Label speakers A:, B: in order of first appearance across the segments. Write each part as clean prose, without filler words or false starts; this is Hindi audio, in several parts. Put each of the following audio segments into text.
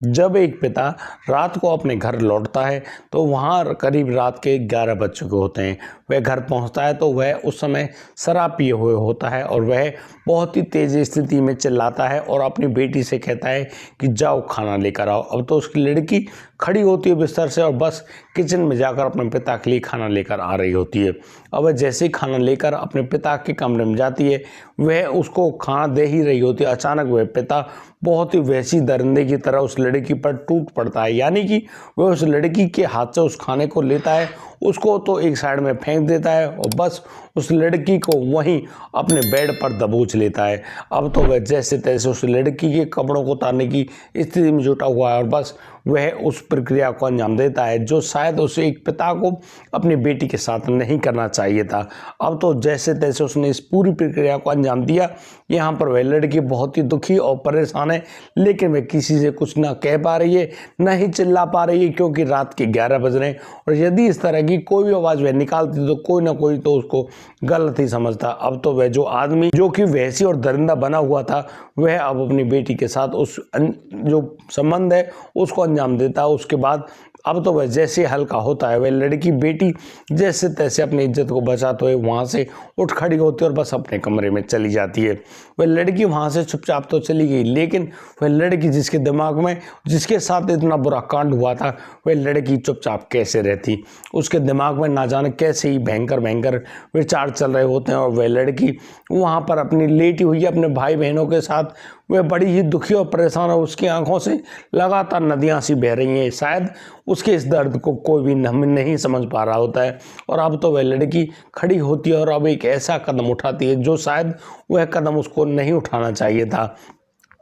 A: जब एक पिता रात को अपने घर लौटता है तो वहाँ करीब रात के 11 बज चुके होते हैं। वह घर पहुँचता है तो वह उस समय शराब पिए हुए होता है और वह बहुत ही तेज स्थिति में चिल्लाता है और अपनी बेटी से कहता है कि जाओ खाना लेकर आओ। अब तो उसकी लड़की खड़ी होती है बिस्तर से और बस किचन में जाकर अपने पिता के लिए खाना लेकर आ रही होती है। अब वह जैसे ही खाना लेकर अपने पिता के कमरे में जाती है, वह उसको खाना दे ही रही होती है, अचानक वह पिता बहुत ही वैसी दरिंदे की तरह उस लड़की पर टूट पड़ता है। यानी कि वह उस लड़की के हाथ से उस खाने को लेता है, उसको तो एक साइड में फेंक देता है और बस उस लड़की को वहीं अपने बेड पर दबोच लेता है। अब तो वह जैसे तैसे उस लड़की के कपड़ों को उतारने की स्थिति में जुटा हुआ है और बस वह उस प्रक्रिया को अंजाम देता है जो शायद उसे एक पिता को अपनी बेटी के साथ नहीं करना चाहिए था। अब तो जैसे तैसे उसने इस पूरी प्रक्रिया को अंजाम दिया। यहाँ पर वह लड़की बहुत ही दुखी और परेशान है, लेकिन वह किसी से कुछ ना कह पा रही है, ना ही चिल्ला पा रही है, क्योंकि रात के 11 बज रहे हैं और यदि इस तरह की कोई भी आवाज़ वह निकालती तो कोई ना कोई तो उसको गलत ही समझता। अब तो वह जो आदमी जो कि वैसी और दरिंदा बना हुआ था, वह अब अपनी बेटी के साथ उस जो संबंध है उसको अंजाम देता है। उसके बाद अब तो वह जैसे हल्का होता है, वह लड़की बेटी जैसे तैसे अपनी इज्जत को बचाते हुए वहाँ से उठ खड़ी होती है और बस अपने कमरे में चली जाती है। वह लड़की वहाँ से चुपचाप तो चली गई, लेकिन वह लड़की जिसके दिमाग में जिसके साथ इतना बुरा कांड हुआ था, वह लड़की चुपचाप कैसे रहती। उसके दिमाग में ना जाने कैसे ही भयंकर भयंकर विचार चल रहे होते हैं और वह लड़की वहाँ पर अपनी लेटी हुई अपने भाई बहनों के साथ वह बड़ी ही दुखी और परेशान है। उसकी आंखों से लगातार नदियाँ सी बह रही हैं। शायद उसके इस दर्द को कोई भी नहीं समझ पा रहा होता है और अब तो वह लड़की खड़ी होती है और अब एक ऐसा कदम उठाती है जो शायद वह कदम उसको नहीं उठाना चाहिए था।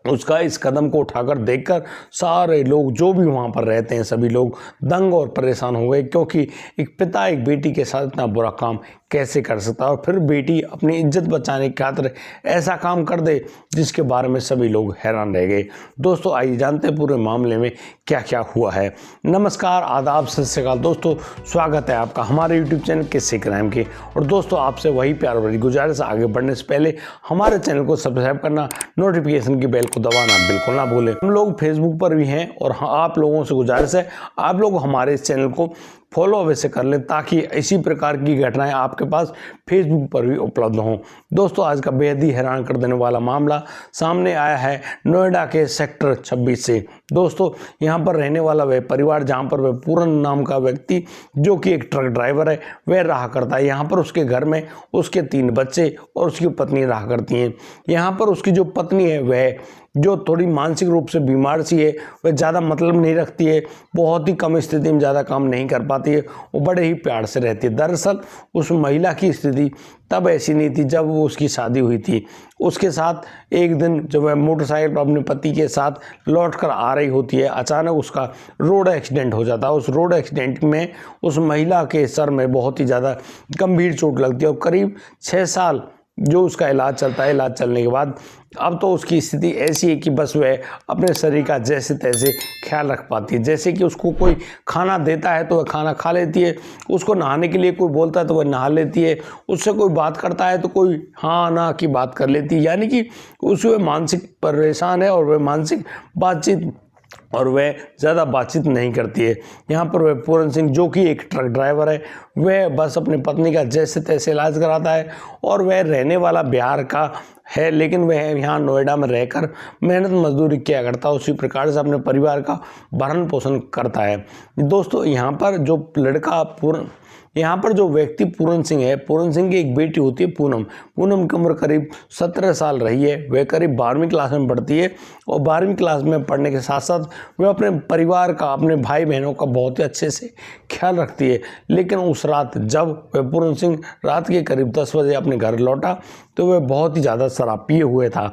A: उसका इस कदम को उठाकर देखकर सारे लोग जो भी वहाँ पर रहते हैं सभी लोग दंग और परेशान हो गए, क्योंकि एक पिता एक बेटी के साथ इतना बुरा काम कैसे कर सकता है और फिर बेटी अपनी इज्जत बचाने की खातिर ऐसा काम कर दे जिसके बारे में सभी लोग हैरान रह गए। दोस्तों आइए जानते हैं पूरे मामले में क्या क्या हुआ है। नमस्कार, आदाब, सत श्री अकाल दोस्तों, स्वागत है आपका हमारे यूट्यूब चैनल किस्से क्राइम के। और दोस्तों आपसे वही प्यार भरी गुजारिश, आगे बढ़ने से पहले हमारे चैनल को सब्सक्राइब करना, नोटिफिकेशन की बेल को दबाना बिल्कुल ना भूलें। हम लोग फेसबुक पर भी हैं और आप लोगों से गुजारिश है आप लोग हमारे इस चैनल को फॉलो अवश्य कर लें ताकि इसी प्रकार की घटनाएं आपके पास फेसबुक पर भी उपलब्ध हों। दोस्तों आज का बेहद ही हैरान कर देने वाला मामला सामने आया है नोएडा के सेक्टर 26 से। दोस्तों यहाँ पर रहने वाला वह परिवार जहाँ पर वह पूरन नाम का व्यक्ति जो कि एक ट्रक ड्राइवर है वह रहा करता है। यहाँ पर उसके घर में उसके 3 बच्चे और उसकी पत्नी रहा करती हैं। यहाँ पर उसकी जो पत्नी है वह जो थोड़ी मानसिक रूप से बीमार सी है, वह ज़्यादा मतलब नहीं रखती है, बहुत ही कम स्थिति में ज़्यादा काम नहीं कर पाती है, वो बड़े ही प्यार से रहती है। दरअसल उस महिला की स्थिति तब ऐसी नहीं थी जब वो उसकी शादी हुई थी। उसके साथ एक दिन जब वह मोटरसाइकिल पर अपने पति के साथ लौट कर आ रही होती है, अचानक उसका रोड एक्सीडेंट हो जाता है। उस रोड एक्सीडेंट में उस महिला के सर में बहुत ही ज़्यादा गंभीर चोट लगती है और करीब 6 साल जो उसका इलाज चलता है। इलाज चलने के बाद अब तो उसकी स्थिति ऐसी है कि बस वह अपने शरीर का जैसे तैसे ख्याल रख पाती है। जैसे कि उसको कोई खाना देता है तो वह खाना खा लेती है, उसको नहाने के लिए कोई बोलता है तो वह नहा लेती है, उससे कोई बात करता है तो कोई हाँ ना की बात कर लेती है। यानी कि उसमें मानसिक परेशान है और वह मानसिक बातचीत और वह ज़्यादा बातचीत नहीं करती है। यहाँ पर वह पूरन सिंह जो कि एक ट्रक ड्राइवर है, वह बस अपनी पत्नी का जैसे तैसे इलाज कराता है और वह रहने वाला बिहार का है, लेकिन वह यहाँ नोएडा में रहकर मेहनत मजदूरी किया करता है, उसी प्रकार से अपने परिवार का भरण पोषण करता है। दोस्तों यहाँ पर जो व्यक्ति पूरन सिंह है, पूरन सिंह की एक बेटी होती है पूनम। पूनम की उम्र करीब 17 साल रही है। वह करीब 12वीं क्लास में पढ़ती है और 12वीं क्लास में पढ़ने के साथ साथ वह अपने परिवार का, अपने भाई बहनों का बहुत ही अच्छे से ख्याल रखती है। लेकिन उस रात जब वह पूरन सिंह रात के करीब 10 बजे अपने घर लौटा तो वह बहुत ही ज़्यादा शराब पिए हुए था।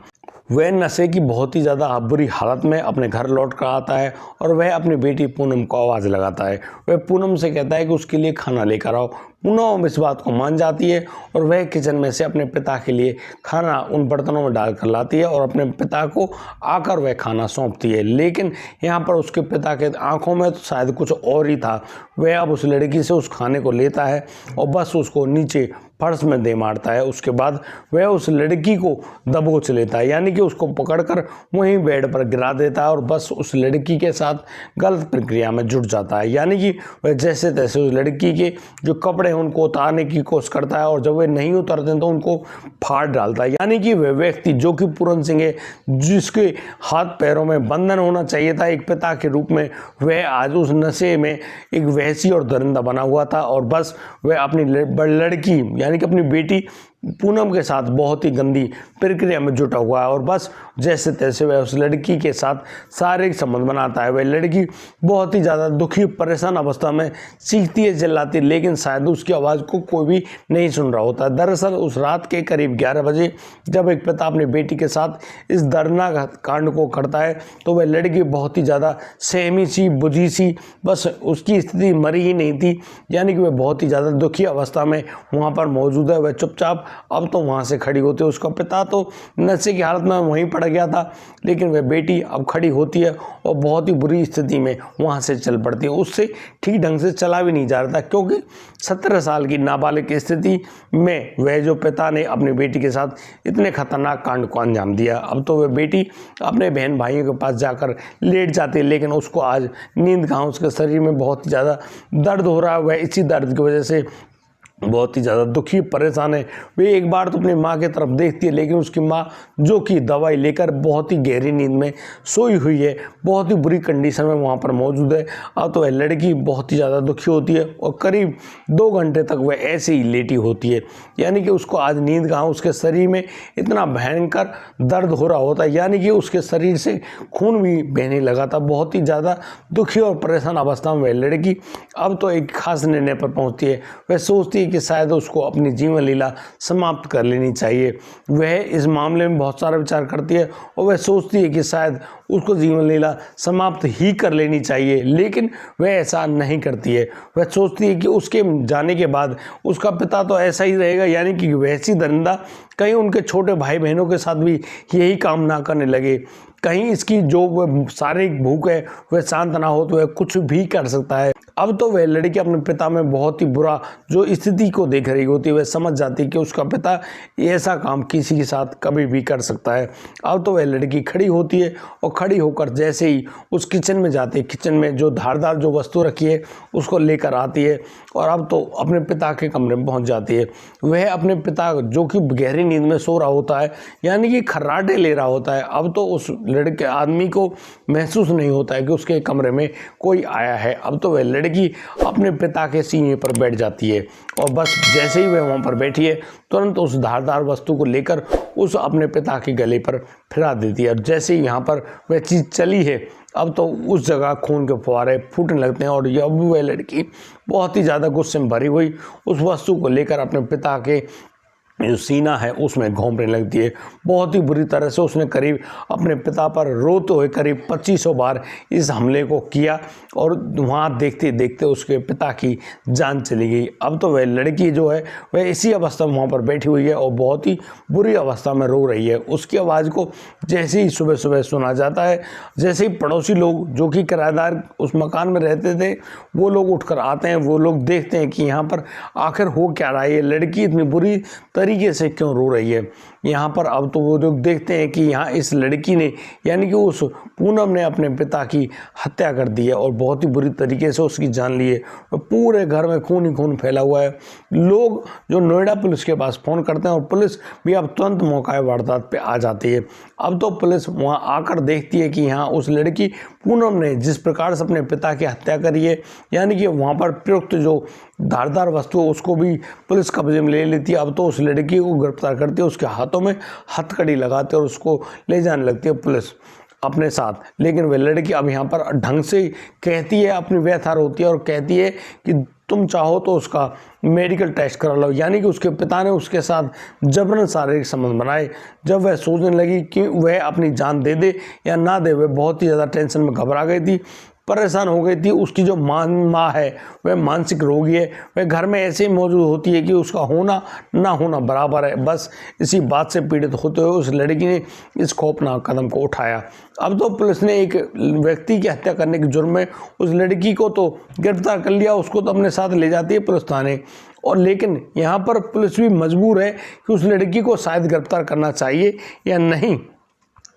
A: वह नशे की बहुत ही ज़्यादा बुरी हालत में अपने घर लौट कर आता है और वह अपनी बेटी पूनम को आवाज़ लगाता है। वह पूनम से कहता है कि उसके लिए खाना लेकर आओ। पूनम इस बात को मान जाती है और वह किचन में से अपने पिता के लिए खाना उन बर्तनों में डालकर लाती है और अपने पिता को आकर वह खाना सौंपती है। लेकिन यहाँ पर उसके पिता के आंखों में तो शायद कुछ और ही था। वह अब उस लड़की से उस खाने को लेता है और बस उसको नीचे फर्श में दे मारता है। उसके बाद वह उस लड़की को दबोच लेता है, यानी कि उसको पकड़कर वहीं बेड पर गिरा देता है और बस उस लड़की के साथ गलत प्रक्रिया में जुट जाता है। यानी कि वह जैसे तैसे उस लड़की के जो कपड़े हैं उनको उतारने की कोशिश करता है और जब वे नहीं उतरते तो उनको फाड़ डालता है। यानी कि वह व्यक्ति जो कि पूरन सिंह है, जिसके हाथ पैरों में बंधन होना चाहिए था एक पिता के रूप में, वह आज उस नशे में एक वहशी और दरिंदा बना हुआ था और बस वह अपनी लड़की यानी कि अपनी बेटी पूनम के साथ बहुत ही गंदी प्रक्रिया में जुटा हुआ है और बस जैसे तैसे वह उस लड़की के साथ शारीरिक संबंध बनाता है। वह लड़की बहुत ही ज़्यादा दुखी परेशान अवस्था में चीखती है, चिल्लाती है, लेकिन शायद उसकी आवाज़ को कोई भी नहीं सुन रहा होता। दरअसल उस रात के करीब 11 बजे जब एक पिता अपनी बेटी के साथ इस दर्दनाक कांड को करता है तो वह लड़की बहुत ही ज़्यादा सहमी सी, बुझी सी, बस उसकी स्थिति मरी ही नहीं थी, यानी कि वह बहुत ही ज़्यादा दुखी अवस्था में वहाँ पर मौजूद है। वह चुपचाप अब तो वहाँ से खड़ी होती है। उसका पिता तो नशे की हालत में वहीं पड़ गया था, लेकिन वह बेटी अब खड़ी होती है और बहुत ही बुरी स्थिति में वहाँ से चल पड़ती है। उससे ठीक ढंग से चला भी नहीं जा रहा था, क्योंकि 17 साल की नाबालिग की स्थिति में वह जो पिता ने अपनी बेटी के साथ इतने खतरनाक कांड को अंजाम दिया। अब तो वह बेटी अपने बहन भाइयों के पास जाकर लेट जाती है, लेकिन उसको आज नींद कहाँ, उसके शरीर में बहुत ही ज़्यादा दर्द हो रहा है। वह इसी दर्द की वजह से बहुत ही ज़्यादा दुखी परेशान है। वे एक बार तो अपनी माँ की तरफ देखती है, लेकिन उसकी माँ जो कि दवाई लेकर बहुत ही गहरी नींद में सोई हुई है, बहुत ही बुरी कंडीशन में वहाँ पर मौजूद है। अब तो वह लड़की बहुत ही ज़्यादा दुखी होती है और करीब 2 घंटे तक वह ऐसे ही लेटी होती है, यानी कि उसको आज नींद कहाँ, उसके शरीर में इतना भयंकर दर्द हो रहा होता है, यानी कि उसके शरीर से खून भी बहने लगा था। बहुत ही ज़्यादा दुखी और परेशान अवस्था में वह लड़की अब तो एक खास निर्णय पर पहुँचती है। वह सोचती है कि शायद उसको अपनी जीवन लीला समाप्त कर लेनी चाहिए। वह इस मामले में बहुत सारा विचार करती है और वह सोचती है कि शायद उसको जीवन लीला समाप्त ही कर लेनी चाहिए, लेकिन वह ऐसा नहीं करती है। वह सोचती है कि उसके जाने के बाद उसका पिता तो ऐसा ही रहेगा, यानी कि वैसी दरिंदा कहीं उनके छोटे भाई बहनों के साथ भी यही काम ना करने लगे, कहीं इसकी जो शारीरिक भूख है वह शांत ना हो तो वह कुछ भी कर सकता है। अब तो वह लड़की अपने पिता में बहुत ही बुरा जो स्थिति को देख रही होती है, वह समझ जाती है कि उसका पिता ऐसा काम किसी के साथ कभी भी कर सकता है। अब तो वह लड़की खड़ी होती है और खड़ी होकर जैसे ही उस किचन में जाती है, किचन में जो धारदार जो वस्तु रखी है उसको लेकर आती है और अब तो अपने पिता के कमरे में पहुंच जाती है। वह अपने पिता जो कि गहरी नींद में सो रहा होता है, यानी कि खर्राटे ले रहा होता है, अब तो उस लड़के आदमी को महसूस नहीं होता है कि उसके कमरे में कोई आया है। अब तो वह लड़की अपने पिता के सीने पर बैठ जाती है और बस जैसे ही वह वहाँ पर बैठी है तुरंत उस धारदार वस्तु को लेकर उस अपने पिता के गले पर फिरा देती है। और जैसे ही यहाँ पर वह चीज़ चली है अब तो उस जगह खून के फुहारे फूटने लगते हैं और ये अब वह लड़की बहुत ही ज़्यादा गुस्से में भरी हुई उस वस्तु को लेकर अपने पिता के जो सीना है उसमें घोंपने लगती है। बहुत ही बुरी तरह से उसने करीब अपने पिता पर रोते हुए करीब 2500 बार इस हमले को किया और वहाँ देखते देखते उसके पिता की जान चली गई। अब तो वह लड़की जो है वह इसी अवस्था में वहाँ पर बैठी हुई है और बहुत ही बुरी अवस्था में रो रही है। उसकी आवाज़ को जैसे ही सुबह सुबह सुना जाता है, जैसे ही पड़ोसी लोग जो कि किराएदार उस मकान में रहते थे वो लोग उठकर आते हैं, वो लोग देखते हैं कि यहाँ पर आखिर हो क्या रहा है, ये लड़की इतनी बुरी तरीके से क्यों रो रही है यहाँ पर। अब तो वो लोग देखते हैं कि यहाँ इस लड़की ने यानी कि उस पूनम ने अपने पिता की हत्या कर दी है और बहुत ही बुरी तरीके से उसकी जान ली है। पूरे घर में खून ही खून फैला हुआ है। लोग जो नोएडा पुलिस के पास फ़ोन करते हैं और पुलिस भी अब तुरंत मौका वारदात पे आ जाती है। अब तो पुलिस वहाँ आकर देखती है कि यहाँ उस लड़की पूनम ने जिस प्रकार से अपने पिता की हत्या करी है, यानी कि वहाँ पर प्रयुक्त जो धारदार वस्तु उसको भी पुलिस कब्जे में ले लेती है। अब तो उस लड़की को गिरफ्तार करती है, उसके हाथों में हथकड़ी लगाते और उसको ले जाने लगती है पुलिस अपने साथ। लेकिन वह लड़की अब यहाँ पर ढंग से कहती है, अपनी व्यथा रोती है और कहती है कि तुम चाहो तो उसका मेडिकल टेस्ट करा लो, यानी कि उसके पिता ने उसके साथ जबरन शारीरिक संबंध बनाए। जब वह सोचने लगी कि वह अपनी जान दे दे या ना दे, वह बहुत ही ज़्यादा टेंशन में घबरा गई थी, परेशान हो गई थी। उसकी जो माँ है वह मानसिक रोगी है, वह घर में ऐसे ही मौजूद होती है कि उसका होना ना होना बराबर है। बस इसी बात से पीड़ित होते हुए उस लड़की ने इस खौफनाक कदम को उठाया। अब तो पुलिस ने एक व्यक्ति की हत्या करने के जुर्म में उस लड़की को तो गिरफ्तार कर लिया, उसको तो अपने साथ ले जाती है पुलिस थाने। और लेकिन यहाँ पर पुलिस भी मजबूर है कि उस लड़की को शायद गिरफ्तार करना चाहिए या नहीं।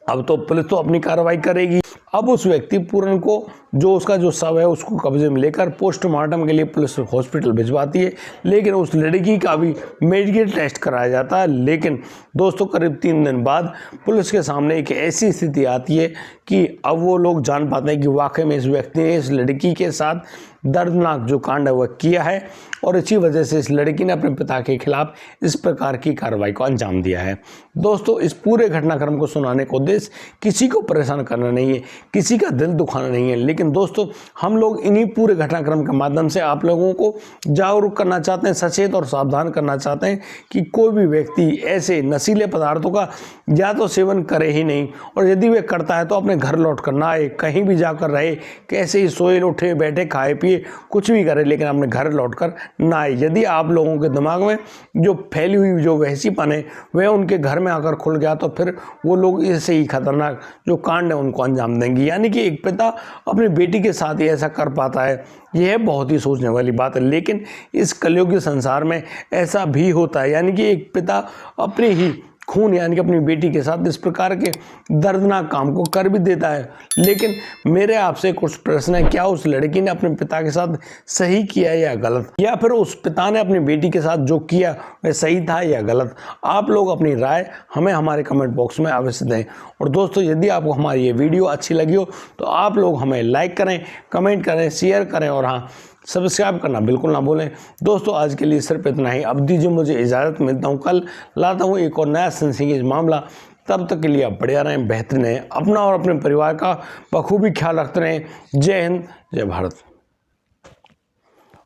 A: अब तो पुलिस तो अपनी कार्रवाई करेगी। अब उस व्यक्ति पूरन को जो उसका जो शव है उसको कब्जे में लेकर पोस्टमार्टम के लिए पुलिस हॉस्पिटल भिजवाती है, लेकिन उस लड़की का भी मेडिकल टेस्ट कराया जाता है। लेकिन दोस्तों करीब 3 दिन बाद पुलिस के सामने एक ऐसी स्थिति आती है कि अब वो लोग जान पाते हैं कि वाकई में इस व्यक्ति ने इस लड़की के साथ दर्दनाक जो कांड है वह किया है, और इसी वजह से इस लड़की ने अपने पिता के खिलाफ इस प्रकार की कार्रवाई को अंजाम दिया है। दोस्तों इस पूरे घटनाक्रम को सुनाने का उद्देश्य किसी को परेशान करना नहीं है, किसी का दिल दुखाना नहीं है, लेकिन दोस्तों हम लोग इन्हीं पूरे घटनाक्रम के माध्यम से आप लोगों को जागरूक करना चाहते हैं, सचेत और सावधान करना चाहते हैं कि कोई भी व्यक्ति ऐसे नशीले पदार्थों का या तो सेवन करे ही नहीं, और यदि वह करता है तो अपने घर लौट कर ना आए, कहीं भी जाकर रहे, कैसे ही सोए उठे बैठे खाए पिए कुछ भी करे, लेकिन अपने घर लौट कर ना आए। यदि आप लोगों के दिमाग में जो फैली हुई जो वहसीपन है वह उनके घर में आकर खुल गया तो फिर वो लोग ऐसे ही खतरनाक जो कांड है उनको अंजाम देंगे। यानी कि एक पिता अपनी बेटी के साथ ही ऐसा कर पाता है, यह बहुत ही सोचने वाली बात है। लेकिन इस कलयुगी संसार में ऐसा भी होता है, यानी कि एक पिता अपने ही खून यानी कि अपनी बेटी के साथ इस प्रकार के दर्दनाक काम को कर भी देता है। लेकिन मेरे आपसे कुछ प्रश्न है, क्या उस लड़की ने अपने पिता के साथ सही किया या गलत, या फिर उस पिता ने अपनी बेटी के साथ जो किया वह सही था या गलत? आप लोग अपनी राय हमें हमारे कमेंट बॉक्स में अवश्य दें। और दोस्तों यदि आपको हमारी ये वीडियो अच्छी लगी हो तो आप लोग हमें लाइक करें, कमेंट करें, शेयर करें, और हाँ सब्सक्राइब करना बिल्कुल ना भूलें। दोस्तों आज के लिए सिर्फ इतना ही। अब दीजिए मुझे इजाज़त, मिलता हूँ कल, लाता हूँ एक और नया सेंसेशन मामला। तब तक के लिए आप बढ़िया रहें, बेहतरीन रहें, अपना और अपने परिवार का बखूबी ख्याल रखते रहें। जय हिंद, जय भारत।